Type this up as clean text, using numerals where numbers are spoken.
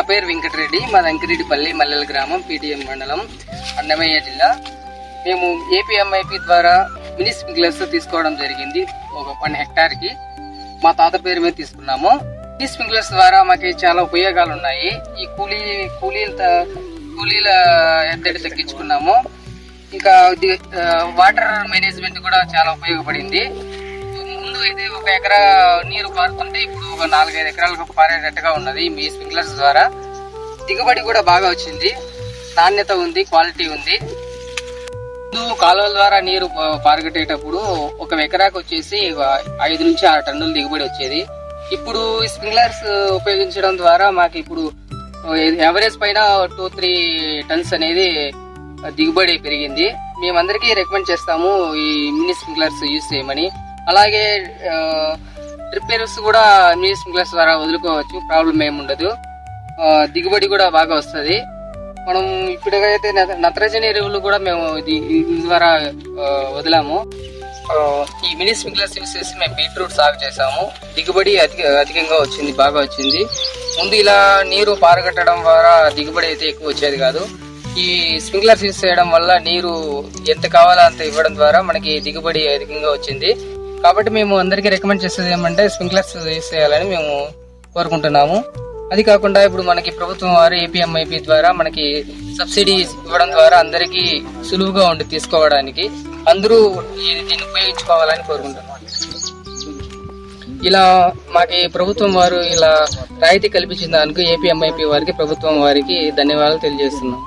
పేరు వెంకటరెడ్డి, మాది అంకిరెడ్డిపల్లి మల్లెల గ్రామం, పీటీఎం మండలం, అన్నమయ్య జిల్లా. మేము ఏపీఎంఐపి ద్వారా మినీ స్ప్రింక్లర్స్ తీసుకోవడం జరిగింది. ఒక 1 హెక్టార్కి మా తాత పేరు మీద తీసుకున్నాము. మినీ స్ప్రింక్లర్స్ ద్వారా మాకు చాలా ఉపయోగాలు ఉన్నాయి. ఈ కూలీల ఎద్దడి తగ్గించుకున్నాము. ఇంకా వాటర్ మేనేజ్మెంట్ కూడా చాలా ఉపయోగపడింది. ముందు అయితే 1 ఎకరా నీరు పారుతుంటే ఇప్పుడు ఒక 4-5 ఎకరాలకు పారేటట్టుగా ఉన్నది ఈ స్ప్రింక్లర్స్ ద్వారా. దిగుబడి కూడా బాగా వచ్చింది, నాణ్యత ఉంది, క్వాలిటీ ఉంది. ముందు కాలువల ద్వారా నీరు పారగట్టేటప్పుడు 1 ఎకరాకు వచ్చేసి 5 నుంచి 6 టన్నులు దిగుబడి వచ్చేది. ఇప్పుడు స్ప్రింక్లర్స్ ఉపయోగించడం ద్వారా మాకు ఇప్పుడు యావరేజ్ పైన 2-3 టన్స్ అనేది దిగుబడి పెరిగింది. మేమందరికీ రికమెండ్ చేస్తాము ఈ మినీ స్ప్రింక్లర్స్ యూజ్ చేయమని. అలాగే రిపేర్స్ కూడా మినీ స్ప్రింక్లర్స్ ద్వారా వదులుకోవచ్చు, ప్రాబ్లం ఏముండదు. దిగుబడి కూడా బాగా వస్తుంది. మనం ఇప్పుడైతే నత్రజని ఎరువులు కూడా మేము దీని ద్వారా వదిలాము. ఈ మినీ స్ప్రింక్లర్స్ యూజ్ చేసి మేము బీట్రూట్ సాగు చేసాము. దిగుబడి అధికంగా వచ్చింది, బాగా వచ్చింది. ముందు ఇలా నీరు పారగట్టడం ద్వారా దిగుబడి అయితే ఎక్కువ వచ్చేది కాదు. ఈ స్ప్రింక్లర్స్ యూజ్ చేయడం వల్ల నీరు ఎంత కావాలో అంత ఇవ్వడం ద్వారా మనకి దిగుబడి అధికంగా వచ్చింది. కాబట్టి మేము అందరికీ రికమెండ్ చేసేది ఏమంటే స్ప్రింక్లర్స్ యూజ్ చేయాలని మేము కోరుకుంటున్నాము. అది కాకుండా ఇప్పుడు మనకి ప్రభుత్వం వారు ఏపీఎంఐపి ద్వారా మనకి సబ్సిడీ ఇవ్వడం ద్వారా అందరికీ సులువుగా ఉండి తీసుకోవడానికి అందరూ దీన్ని ఉపయోగించుకోవాలని కోరుకుంటున్నాం. ఇలా మాకి ప్రభుత్వం వారు ఇలా రాయితీ కల్పించిన దానికి ఏపీఎంఐపి వారికి, ప్రభుత్వం వారికి ధన్యవాదాలు తెలియజేస్తున్నాం.